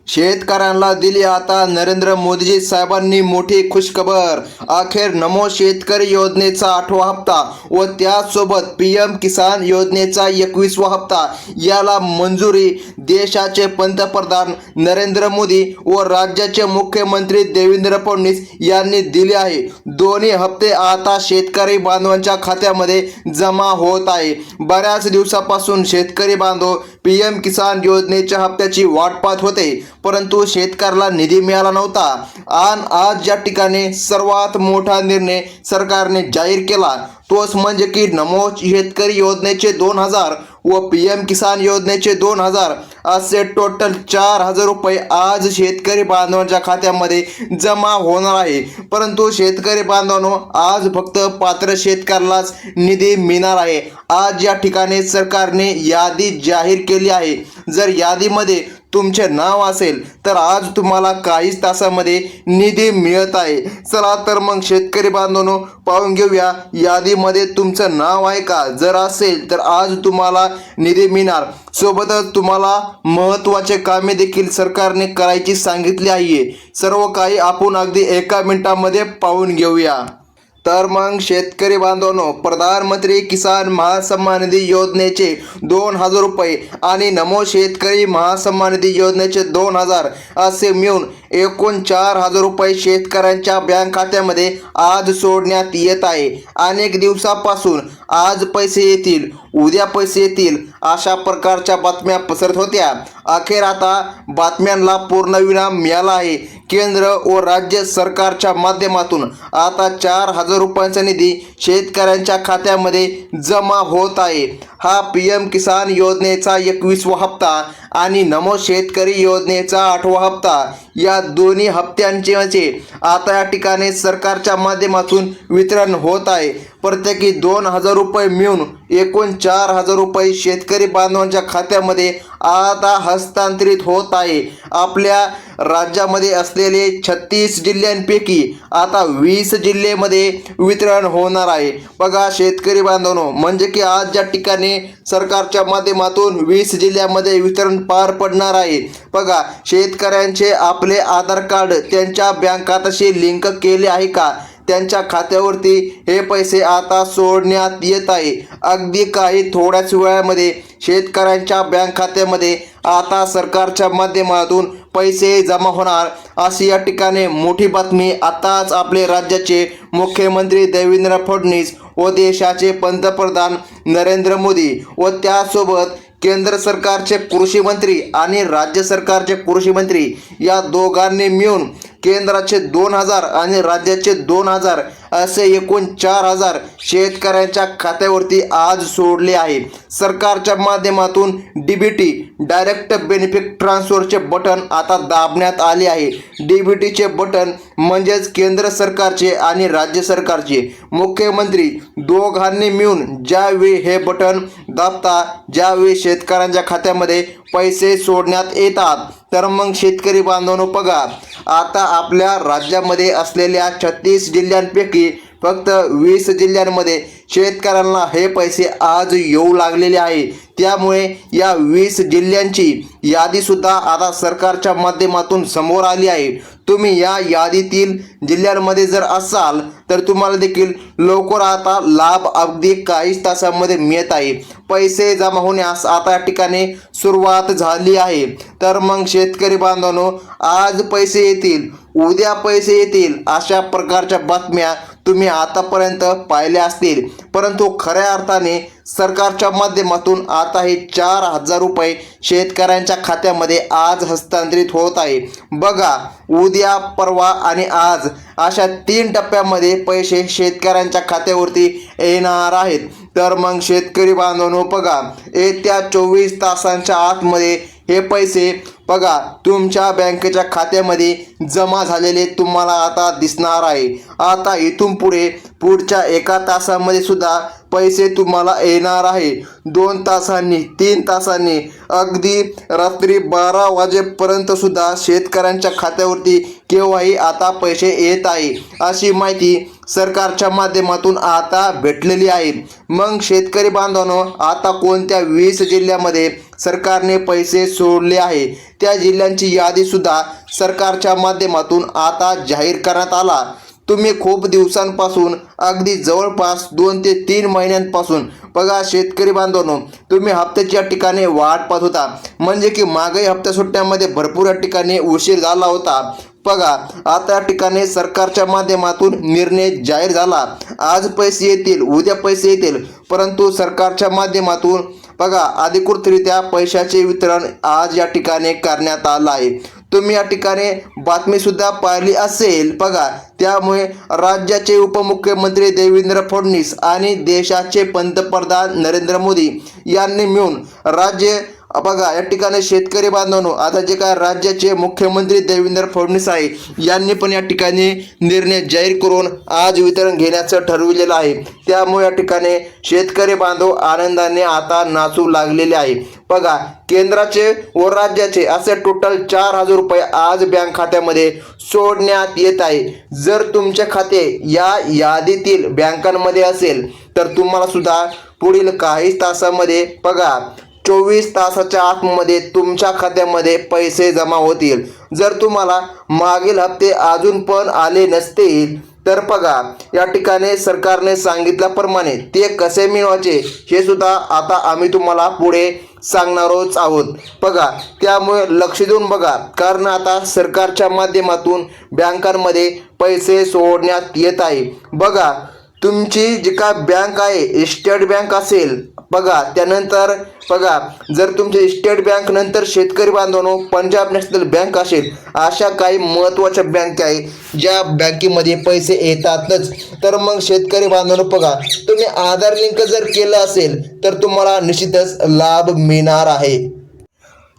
शेतकऱ्यांना दिली आता नरेंद्र मोदीजी साहेबांनी मोठी खुशखबर। अखेर नमो शेतकरी योजनेचा 8वा हप्ता व त्यासोबत पीएम किसान योजनेचा 21वा हप्ता याला मंजुरी देशाचे पंतप्रधान नरेंद्र मोदी व राज्याचे मुख्यमंत्री देवेंद्र फडणवीस यांनी दिले आहे। दोन्ही हप्ते आता शेतकरी बांधवांच्या खात्यामध्ये जमा होत आहे। बऱ्याच दिवसापासून शेतकरी बांधव पीएम किसान योजनेच्या हप्त्याची वाट पाहत होते, परंतु शेतकऱ्याला निधी मिळाला नव्हता। आणि आज या ठिकाणी सर्वात मोठा निर्णय सरकारने जाहीर केला, तोच म्हणजे की नमो शेतकरी योजनेचे 2000 व पीएम किसान योजनेचे 2000 असे टोटल 4000 रुपये आज शेतकरी बांधवांच्या खात्यामध्ये जमा होणार आहे। परंतु शेतकरी बांधवांनो, आज फक्त पात्र शेतकऱ्यालाच निधी मिळणार आहे। आज या ठिकाणी सरकारने यादी जाहीर केली आहे। जर यादीमध्ये तुमचे नाव असेल तर आज तुम्हाला काहीच तासामध्ये निधी मिळत आहे। चला तर मग शेतकरी बांधवांनो, पाहून घेऊया यादीमध्ये तुमचं नाव आहे का। जर असेल तर आज तुम्हाला निधी मिळणार। सोबतच तुम्हाला महत्त्वाचे कामे देखील सरकारने करायची सांगितली आहे। सर्व काही आपण अगदी एका मिनिटामध्ये पाहून घेऊया। तर मग शेतकरी बांधवांनो, प्रधानमंत्री किसान महासन्मान निधी योजनेचे 2000 रुपये आणि नमो शेतकरी महासन्मान निधी योजनेचे 2000 असे मिळून एकूण 4000 रुपये शेतकऱ्यांच्या बँक खात्यामध्ये आज सोडण्यात येत आहे। अनेक दिवसापासून आज पैसे येतील, उद्या पैसे येतील अशा प्रकारच्या बातम्या पसरत होत्या। अखेर आता बातम्यांना पूर्णविराम मिळाला आहे। केंद्र व राज्य सरकारच्या माध्यमातून आता 4000 रुपयांचा निधी शेतकऱ्यांच्या खात्यामध्ये जमा होत आहे। हा पीएम किसान योजनेचा 21वा हप्ता आणि नमो शेतकरी योजनेचा 8वा हप्ता या दोन्ही हप्त्यांचे आता या ठिकाणी सरकारच्या माध्यमातून वितरण होत आहे। प्रत्येकी 2000 रुपये मिळून एकूण 4000 रुपये शेतकरी बांधवांच्या खात्यामध्ये आता हस्तांतरित होत आहे। आपल्या राज्यामध्ये असलेले 36 जिल्ह्यांपैकी आता 20 जिल्ह्यामध्ये वितरण होणार आहे। बघा शेतकरी बांधवांनो, म्हणजे की आज या ठिकाणी सरकारच्या माध्यमातून 20 जिल्ह्यामध्ये वितरण पार पडणार आहे। बघा, शेतकऱ्यांचे आपले आधार कार्ड त्यांच्या बँक खात्याशी लिंक केले आहे का, त्यांच्या खात्यावरती हे पैसे आता सोडण्यात येत आहे। अगदी काही थोड्याच वेळामध्ये शेतकऱ्यांच्या बँक खात्यामध्ये आता सरकारच्या माध्यमातून पैसे जमा होणार अशी या ठिकाणी मोठी बातमी आताच आपले राज्याचे मुख्यमंत्री देवेंद्र फडणवीस व देशाचे पंतप्रधान नरेंद्र मोदी व त्यासोबत केंद्र सरकारचे कृषी मंत्री आणि राज्य सरकारचे कृषी मंत्री या दोघांनी मिळून केंद्राचे 2000 आणि राज्याचे 2000 असे एकूण 4000 शेतकऱ्यांच्या खात्यावरती आज सोडले आहे। सरकारच्या माध्यमातून डीबीटी डायरेक्ट बेनिफिट ट्रान्सफरचे बटन आता दाबण्यात आले आहे। डीबीटीचे बटन म्हणजेच केंद्र सरकारचे आणि राज्य सरकारचे मुख्यमंत्री दोघांनी मिळून ज्यावेळी हे बटन दाबता, ज्यावेळी शेतकऱ्यांच्या खात्यामध्ये पैसे सोडण्यात येतात, तर मग शेतकरी बांधवांनो बघा, आता आपल्या राज्यामध्ये असलेल्या 36 जिल्ह्यांपैकी फक्त 20 जिल्ह्यांमध्ये शेतकऱ्यांना हे पैसे आज येऊ लागलेले आहे। त्यामुळे या 20 जिल्ह्यांची यादीसुद्धा आता सरकारच्या माध्यमातून समोर आली आहे। तुम्ही या यादीतील जिल्ह्यांमध्ये जर असाल तर तुम्हाला देखील लवकर आता लाभ अगदी काहीच तासांमध्ये मिळत आहे। पैसे जमा होण्यास आता या ठिकाणी सुरुवात झाली आहे। तर मग शेतकरी बांधवांनो, आज पैसे येतील, उद्या पैसे येतील अशा प्रकारच्या बातम्या तुम्ही आतापर्यंत पाहिल्या असतील, परंतु खऱ्या अर्थाने सरकारच्या माध्यमातून आता हे 4000 रुपये शेतकऱ्यांच्या खात्यामध्ये आज हस्तांतरित होत आहे। बघा, उद्या, परवा आणि आज अशा 3 टप्प्यामध्ये पैसे शेतकऱ्यांच्या खात्यावरती येणार आहेत। तर मग शेतकरी बांधवांनो बघा, येत्या 24 तासांच्या आतमध्ये हे पैसे बघा तुमच्या बँकेच्या खात्यामध्ये जमा झालेले तुम्हाला आता दिसणार आहे। आता इथून पुढच्या 1 तासामध्ये सुद्धा पैसे तुम्हाला येणार आहे। 2 तासांनी, 3 तासांनी, अगदी रात्री 12 वाजेपर्यंत सुद्धा शेतकऱ्यांच्या खात्यावरती केव्हाही आता पैसे येत आहे अशी माहिती सरकारच्या माध्यमातून आता भेटलेली आहे। मग शेतकरी बांधवांनो, आता कोणत्या 20 जिल्ह्यामध्ये सरकारने पैसे सोडले आहे त्या जिल्ह्यांची यादी सुद्धा सरकारच्या माध्यमातून आता जाहीर करण्यात आला। तुम्ही खूप दिवसांपासून अगदी जवळपास 2 ते 3 महिन्यांपासून बघा शेतकरी बांधवांनो, तुम्ही हप्त्याच्या ठिकाणी वाट पाहत होता, म्हणजे की मागही हप्त्या सुट्ट्यामध्ये भरपूर ठिकाणी उशीर झाला होता। बघा आता या ठिकाणी सरकारच्या माध्यमातून निर्णय जाहीर झाला। आज पैसे येतील, उद्या पैसे येतील, परंतु सरकारच्या माध्यमातून बघा अधिकृतरित्या पैशाचे वितरण आज या ठिकाणी करण्यात आलं आहे। तुम्ही या ठिकाणी बातमी सुद्धा पाहिली असेल। बघा त्यामुळे राज्याचे उपमुख्यमंत्री देवेंद्र फडणवीस आणि देशाचे पंतप्रधान नरेंद्र मोदी यांनी मिळून राज्य बघा या ठिकाणी शेतकरी बांधवांनो, आता जे काय राज्याचे मुख्यमंत्री देवेंद्र फडणवीस आहे यांनी पण या ठिकाणी निर्णय जाहीर करून आज वितरण घेण्याचं ठरविलेलं आहे। त्यामुळे या ठिकाणी शेतकरी बांधव आनंदाने आता नाचू लागलेले आहे। बघा केंद्राचे व राज्याचे असे टोटल 4,000 रुपये आज बँक खात्यामध्ये सोडण्यात येत आहे। जर तुमचे खाते या यादीतील बँकांमध्ये असेल तर तुम्हाला सुद्धा पुढील काही तासामध्ये बघा 24 तासाच्या आतमध्ये तुमच्या खात्यामध्ये पैसे जमा होतील। जर तुम्हाला मागील हप्ते अजून पण आले नसतील तर बघा या ठिकाणी सरकारने सांगितल्याप्रमाणे ते कसे मिळवायचे हे सुद्धा आता आम्ही तुम्हाला पुढे सांगणारच आहोत। बघा त्यामुळे लक्ष देऊन बघा, कारण आता सरकारच्या माध्यमातून बँकांमध्ये पैसे सोडण्यात येत आहे। बघा तुमची जी काय बँक आहे स्टेट बँक असेल, बघा त्यानंतर बघा जर तुमचे स्टेट बँक नंतर शेतकरी बांधवांनो पंजाब नॅशनल बँक असेल, अशा काही महत्त्वाच्या बँका आहे ज्या बँकेमध्ये पैसे येतातच। तर मग शेतकरी बांधवांनो बघा तुम्ही आधार लिंक जर केलं असेल तर तुम्हाला निश्चितच लाभ मिळणार आहे।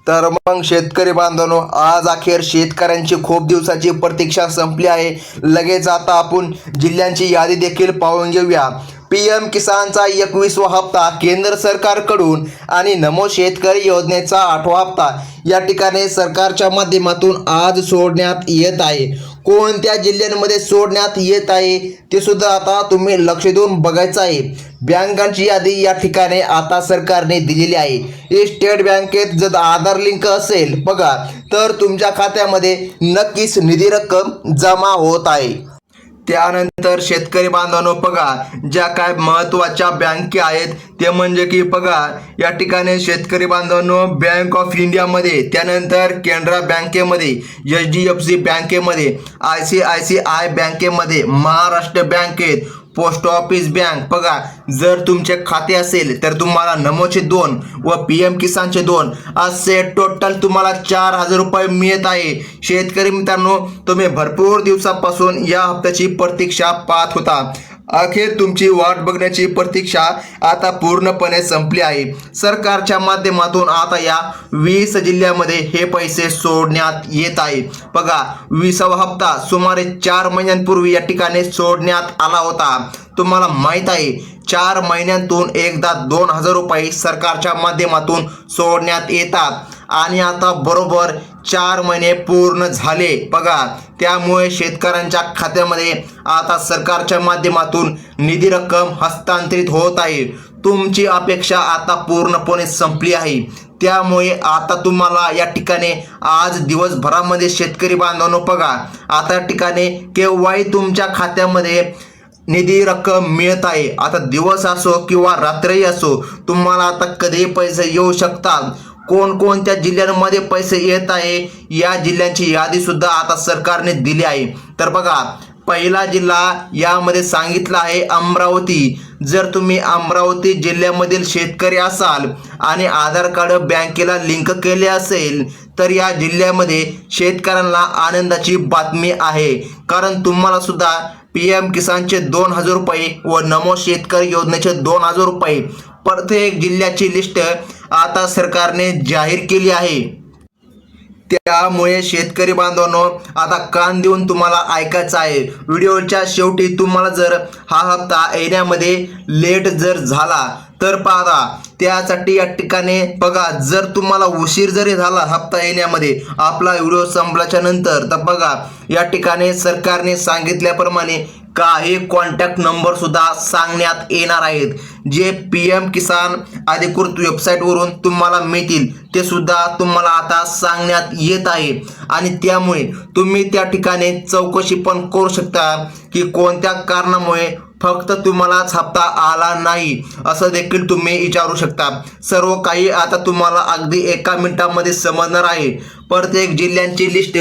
तर मग शेतकरी बांधवांनो आज अखेर शेतकऱ्यांची खूप दिवसाची प्रतीक्षा संपली आहे। लगेच आता आपण जिल्ह्यांची यादी देखील पाहून घेऊया। PM किसानचा 21वा हप्ता केंद्र सरकारकडून आणि नमो शेतकरी योजनेचा 8वा हप्ता या ठिकाणी सरकारच्या माध्यमातून आज सोडण्यात येत आहे। कोणत्या जिल्ह्यांमध्ये सोडण्यात येत आहे ते सुद्धा आता तुम्ही लक्ष देऊन बघायचं आहे। बँकांची यादी या ठिकाणी आता सरकारने दिलेली आहे। हे स्टेट बँकेत जर आधार लिंक असेल बघा तर तुमच्या खात्यामध्ये नक्कीच निधी रक्कम जमा होत आहे। त्यानंतर शेतकरी बांधवांनो बघा ज्या काय महत्त्वाच्या बँके आहेत ते म्हणजे की बघा या ठिकाणी शेतकरी बांधवांनो बँक ऑफ इंडियामध्ये, त्यानंतर कॅनरा बँकेमध्ये, HDFC बँकेमध्ये, ICICI बँकेमध्ये, महाराष्ट्र बँकेत, पोस्ट ऑफिस बँक। बघा जर तुमचे खाते असेल तर तुम्हाला नमोचे 2 व PM किसानचे 2 असे टोटल तुम्हाला 4,000 रुपये मिळत आहे। शेतकरी मित्रांनो तुम्ही भरपूर दिवसापासून या हप्त्याची प्रतीक्षा पाहत होता। अखेर तुमची वाट बघण्याची प्रतीक्षा आता पूर्णपणे संपली आहे। सरकारच्या माध्यमातून आता या 20 जिल्ह्यामध्ये हे पैसे सोडण्यात येत आहे। बघा 20वा हप्ता सुमारे 4 महिन्यांपूर्वी या ठिकाणी सोडण्यात आला होता। तुम्हाला माहित आहे 4 महिन्यांतून एकदा 2,000 रुपये सरकारच्या माध्यमातून सोडण्यात येतात आणि आता बरोबर 4 महिने पूर्ण झाले। बघा त्यामुळे शेतकऱ्यांच्या खात्यामध्ये आता सरकारच्या माध्यमातून निधी रक्कम हस्तांतरित होत आहे। तुमची अपेक्षा आता पूर्णपणे संपली आहे। त्यामुळे आता तुम्हाला या ठिकाणी आज दिवसभरामध्ये शेतकरी बांधवांनो बघा आता या ठिकाणी केव्हाही तुमच्या खात्यामध्ये निधी रक्कम मिळत आहे। आता दिवस असो किंवा रात्रही असो तुम्हाला आता कधी पैसे येऊ शकतात। कोणकोणत्या जिल्ह्यांमध्ये पैसे येत आहे या जिल्ह्यांची यादी सुद्धा आता सरकारने दिली आहे। तर बघा पहिला जिल्हा यामध्ये सांगितला आहे अमरावती। जर तुम्ही अमरावती जिल्ह्यामधील शेतकरी असाल आणि आधार कार्ड बँकेला लिंक केले असेल तर या जिल्ह्यामध्ये शेतकऱ्यांना आनंदाची बातमी आहे, कारण तुम्हाला सुद्धा PM किसानचे 2,000 रुपये व नमो शेतकरी योजनेचे 2,000 रुपये प्रत्येक जिल्ह्याची लिस्ट आता सरकारने जाहीर केली आहे। त्यामुळे शेतकरी बांधवांनो आता कान देऊन तुम्हाला ऐकायचं आहे। व्हिडिओच्या शेवटी तुम्हाला जर हा हप्ता येण्यामध्ये लेट जर झाला तर पाहा त्यासाठी या ठिकाणी बघा जर तुम्हाला उशीर जरी झाला हप्ता येण्यामध्ये आपला व्हिडिओ संपल्याच्या नंतर तर बघा या ठिकाणी सरकारने सांगितल्याप्रमाणे काही कॉन्टॅक्ट नंबर सुद्धा सांगण्यात येणार आहेत, जे PM किसान अधिकृत वेबसाईटवरून तुम्हाला मिळतील ते सुद्धा तुम्हाला आता सांगण्यात येत आहे। आणि त्यामुळे तुम्ही त्या ठिकाणी चौकशी पण करू शकता की कोणत्या कारणामुळे फक्त तुम्हालाच हप्ता आला नाही असं देखील तुम्ही विचारू शकता। सर्व काही आता तुम्हाला अगदी एका मिनिटामध्ये समजणार आहे। प्रत्येक जिल्ह्यांची लिस्ट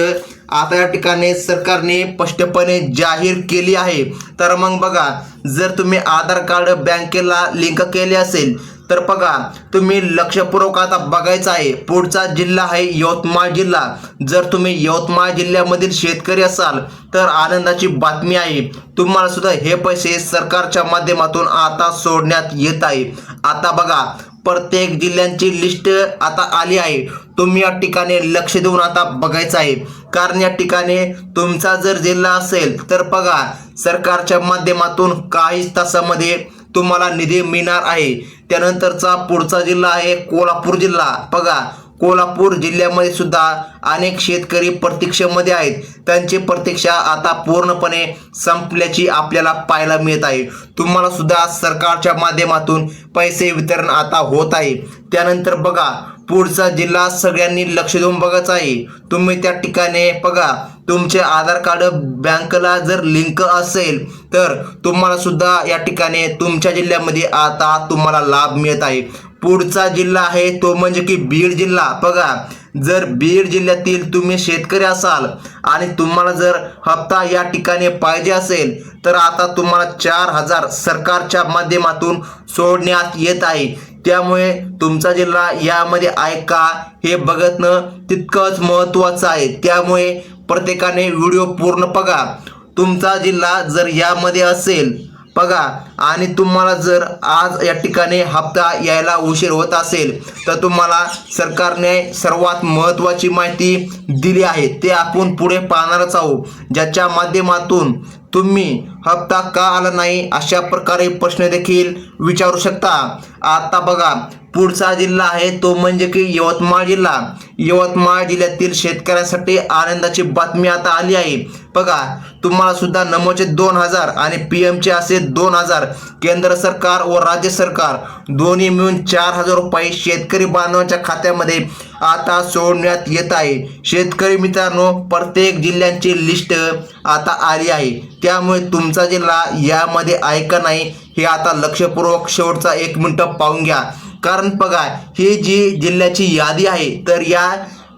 आता या ठिकाणी सरकारने स्पष्टपणे जाहीर केली आहे। तर मग बघा, जर तुम्ही आधार कार्ड बँकेला लिंक केले असेल तर बघा, तुम्ही लक्षपूर्वक आता बघायचं आहे। पुढचा जिल्हा आहे यवतमाळ जिल्हा। जर तुम्ही यवतमाळ जिल्ह्यामधील शेतकरी असाल तर आनंदाची बातमी आहे, तुम्हाला सुद्धा हे पैसे सरकारच्या माध्यमातून आता सोडण्यात येत आहे। आता बघा, प्रत्येक जिल्ह्यांची लिस्ट आता आली आहे। तुम्ही या ठिकाणी लक्ष देऊन आता बघायचं आहे, कारण या ठिकाणी तुमचा जर जिल्हा असेल तर बघा, सरकारच्या माध्यमातून काही तासामध्ये तुम्हाला निधी मिळणार आहे। त्यानंतरचा पुढचा जिल्हा आहे कोल्हापूर जिल्हा। बघा, कोल्हापूर जिल्ह्यामध्ये सुद्धा अनेक शेतकरी प्रतीक्षेमध्ये आहेत, त्यांची प्रतीक्षा आता पूर्णपणे संपल्याची आपल्याला पाहायला मिळत आहे। तुम्हाला सुद्धा सरकारच्या माध्यमातून पैसे वितरण आता होत आहे। त्यानंतर बघा, पुढचा जिल्हा सगळ्यांनी लक्ष देऊन बघायचा आहे। तुम्ही त्या ठिकाणी बघा, तुमचे आधार कार्ड बँकेला जर लिंक असेल तर तुम्हाला सुद्धा या ठिकाणी तुमच्या जिल्ह्यामध्ये आता तुम्हाला लाभ मिळत आहे। पुढचा जिल्हा आहे तो म्हणजे की बीड जिल्हा। बघा, जर बीड जिल्ह्यातील तुम्ही शेतकरी असाल आणि तुम्हाला जर हप्ता या ठिकाणी पाहिजे असेल तर आता तुम्हाला 4,000 सरकारच्या माध्यमातून सोडण्यात येत आहे। त्यामुळे तुमचा जिल्हा यामध्ये आहे का हे बघणं तितकंच महत्त्वाचं आहे। त्यामुळे प्रत्येकाने व्हिडिओ पूर्ण बघा। तुमचा जिल्हा जर यामध्ये असेल बघा, आणि तुम्हाला जर आज या ठिकाणी हप्ता यायला उशीर होत असेल तर तुम्हाला सरकारने सर्वात महत्त्वाची माहिती दिली आहे, ते आपण पुढे पाहणारच आहोत, ज्याच्या माध्यमातून तुम्ही हप्ता का आला नाही अशा प्रकारे प्रश्न देखील विचारू शकता। आता बघा, पुढचा जिल्हा आहे तो म्हणजे की यवतमाळ जिल्हा। यवतमाळ जिल्ह्यातील शेतकऱ्यांसाठी आनंदाची बातमी आता आली आहे। बघा, तुम्हाला सुद्धा नमोचे 2,000 आणि PM चे असे 2,000 केंद्र सरकार व राज्य सरकार दोन्ही मिळून 4,000 रुपये शेतकरी बांधवांच्या खात्यामध्ये आता सोडण्यात येत आहे। शेतकरी मित्रांनो, प्रत्येक जिल्ह्यांची लिस्ट आता आली आहे, त्यामुळे तुमचा जिल्हा यामध्ये आहे का नाही हे आता लक्षपूर्वक शेवटचा 1 मिनिट पाहून घ्या। कारण बघा, ही जी जिल्ह्याची यादी आहे तर या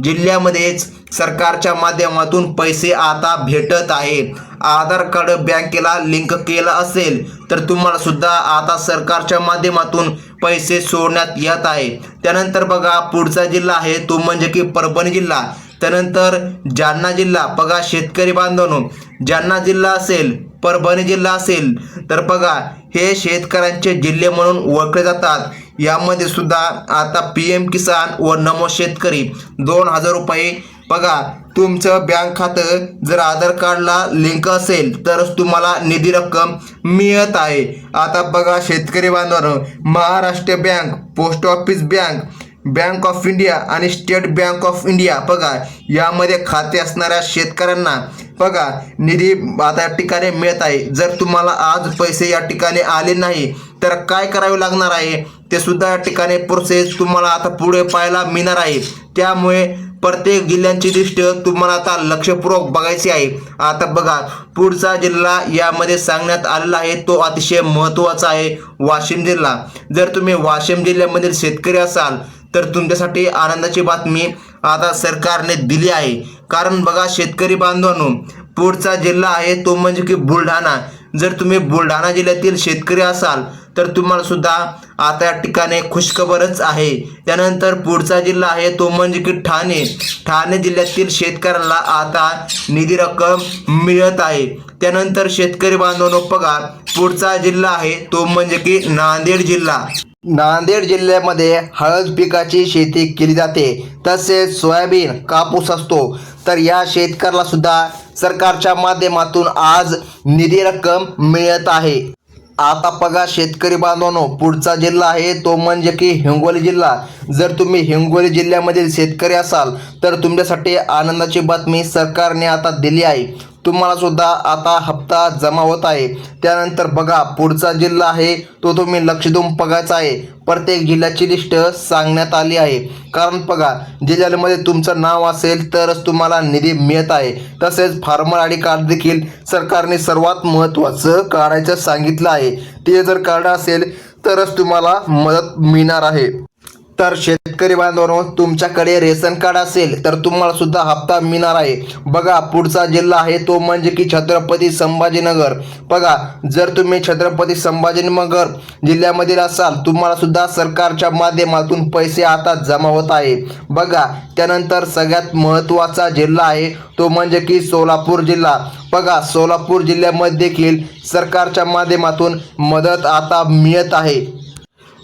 जिल्ह्यामध्येच सरकारच्या माध्यमातून पैसे आता भेटत आहे। आधार कार्ड बँकेला लिंक केलं असेल तर तुम्हाला सुद्धा आता सरकारच्या माध्यमातून पैसे सोडण्यात येत आहे। त्यानंतर बघा, पुढचा जिल्हा आहे तो म्हणजे की परभणी जिल्हा। त्यानंतर जालना जिल्हा। बघा शेतकरी बांधवांनो, जालना जिल्हा असेल, परभणी जिल्हा असेल तर बघा, हे शेतकऱ्यांचे जिल्हे म्हणून ओळखले जातात। यामध्ये सुद्धा आता PM किसान व नमो शेतकरी 2,000 रुपये बघा, तुमचं बँक खातं जर आधार कार्डला लिंक असेल तरच तुम्हाला निधी रक्कम मिळत आहे। आता बघा शेतकरी बांधवांनो, Maharashtra bank, post office bank, bank of India आणि स्टेट बँक ऑफ इंडिया बघा, यामध्ये खाते असणाऱ्या शेतकऱ्यांना बघा निधी आता या ठिकाणी मिळत आहे। जर तुम्हाला आज पैसे या ठिकाणी आले नाही तर काय करावे लागणार आहे ते सुद्धा या ठिकाणी प्रोसेस तुम्हाला आता पुढे पाहायला मिळणार आहे। त्यामुळे प्रत्येक जिल्ह्यांची लिस्ट तुम्हाला आता लक्षपूर्वक बघायची आहे। आता बघा, पुढचा जिल्हा यामध्ये सांगण्यात आलेला आहे तो अतिशय महत्त्वाचा आहे, वाशिम जिल्हा। जर तुम्ही वाशिम जिल्ह्यामधील शेतकरी असाल तर तुमच्यासाठी आनंदाची बातमी आता सरकारने दिली आहे। कारण बघा शेतकरी बांधवांनो, पुढचा जिल्हा आहे तो म्हणजे की बुलढाणा। जर तुम्ही बुलढाणा जिल्ह्यातील शेतकरी असाल तर तुम्हाला सुद्धा आता या ठिकाणी खुशखबरच आहे। त्यानंतर पुढचा जिल्हा आहे तो म्हणजे की ठाणे। ठाणे जिल्ह्यातील शेतकऱ्यांना आता निधी रक्कम मिळत आहे। त्यानंतर शेतकरी बांधवांनो बघा, पुढचा जिल्हा आहे तो म्हणजे की नांदेड जिल्हा। नांदेड जिल्ह्यामध्ये हळद पिकाची शेती केली जाते, तसेच सोयाबीन, कापूस असतो। तर या शेतकऱ्याला सुद्धा सरकारच्या माध्यमातून आज निधी रक्कम मिळत आहे। आता बघा शेतकरी बांधवांनो, पुढचा जिल्हा आहे तो म्हणजे की हिंगोली जिल्हा। जर तुम्ही हिंगोली जिल्ह्यामधील शेतकरी असाल तर तुमच्यासाठी आनंदाची बातमी सरकारने आता दिली आहे। तुम्हाला सुद्धा आता हप्ता जमा होत आहे। त्यानंतर बघा पुढचा जिल्हा आहे तो तुम्ही लक्ष देऊन बघायचा आहे। प्रत्येक जिल्ह्याची लिस्ट सांगण्यात आली आहे, कारण बघा जिल्ह्यामध्ये तुमचं नाव असेल तरच तुम्हाला निधी मिळत आहे। तसेच फार्मर आय डी कार्ड देखील सरकारने सर्वात महत्त्वाचं काढायचं सांगितलं आहे। ते जर कार्ड असेल तरच तुम्हाला मदत मिळणार आहे। तर शेतकरी बांधवांनो, तुमच्याकडे रेशन कार्ड असेल तर तुम्हाला सुद्धा हप्ता मिळणार आहे। बघा पुढचा जिल्हा आहे तो म्हणजे की छत्रपती संभाजीनगर। बघा जर तुम्ही छत्रपती संभाजीनगर जिल्ह्यामधील असाल तुम्हाला सुद्धा सरकारच्या माध्यमातून पैसे आता जमा होत आहे। बघा त्यानंतर सगळ्यात महत्त्वाचा जिल्हा आहे तो म्हणजे की सोलापूर जिल्हा। बघा सोलापूर जिल्ह्यामध्ये देखील सरकारच्या माध्यमातून मदत आता मिळत आहे।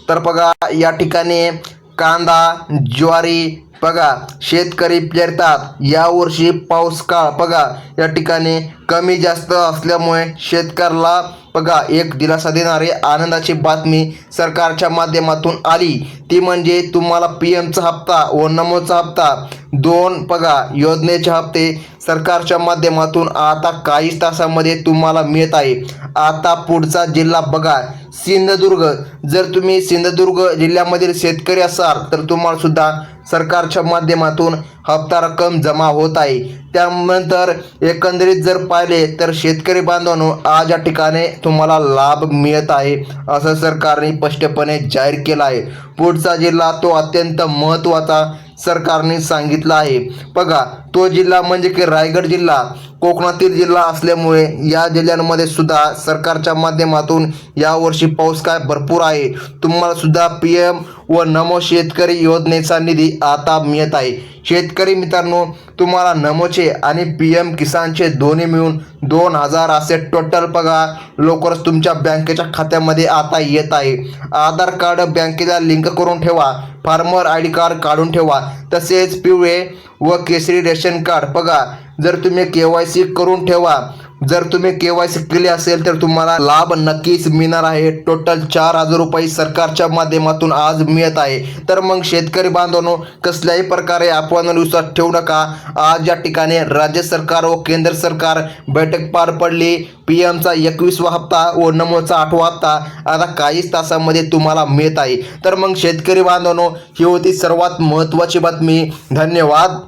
तर बघा या ठिकाणी कांदा, ज्वारी बघा शेतकरी पेरतात। यावर्षी पाऊस काळ बघा या ठिकाणी कमी जास्त असल्यामुळे शेतकऱ्याला बघा एक दिलासा देणारी आनंदाची बातमी सरकारच्या माध्यमातून आली, ती म्हणजे तुम्हाला पीएमचा हप्ता व नमोचा हप्ता दोन बघा योजनेचे हप्ते सरकारच्या माध्यमातून आता काहीच तासामध्ये तुम्हाला मिळत आहे। आता पुढचा जिल्हा बघा सिंधुदुर्ग। जर तुम्ही सिंधुदुर्ग जिल्ह्यामधील शेतकरी असाल तर तुम्हाला सुद्धा सरकारच्या माध्यमातून हप्ता रक्कम जमा होत आहे। त्यानंतर एकंदरीत जर पाहिले तर शेतकरी बांधवांनो आज या ठिकाणी तुम्हाला लाभ मिळत आहे असं सरकारने स्पष्टपणे जाहीर केलं आहे। पुढचा जिल्हा तो अत्यंत महत्त्वाचा सरकारने सांगितलं आहे। बघा तो जिल्हा म्हणजे की रायगड जिल्हा कोकणातील जिल्हा असल्यामुळे या जिल्ह्यांमध्ये सुद्धा सरकारच्या माध्यमातून यावर्षी पाऊस काय भरपूर आहे। तुम्हाला सुद्धा पीएम व नमो शेतकरी योजनेचा निधी आता मिळत आहे। शेतकरी मित्रांनो, तुम्हाला नमोचे आणि पीएम किसानचे दोन्ही मिळून 2000 असे टोटल बघा लवकरच तुमच्या बँकेच्या खात्यामध्ये आता येत आहे। आधार कार्ड बँकेला लिंक करून ठेवा, फार्मर आय डी कार्ड काढून ठेवा, तसेच पिवळे व केसरी रेशन कार्ड बघा जर तुम्ही KYC करून ठेवा। जर तुम्ही KYC केले असेल तर तुम्हाला लाभ नक्कीच मिळणार आहे। टोटल 4000 रुपये सरकारच्या माध्यमातून आज मिळत आहे। तर मग शेतकरी बांधवांनो, कसल्याही प्रकारे अफवांवर विश्वास ठेवू नका। आज या ठिकाणी राज्य सरकार व केंद्र सरकार बैठक पार पडली। पीएमचा 21वा हप्ता व नमोचा 8वा हप्ता आता काहीच तासामध्ये तुम्हाला मिळत आहे। तर मग शेतकरी बांधवांनो, ही होती सर्वात महत्त्वाची बातमी। धन्यवाद।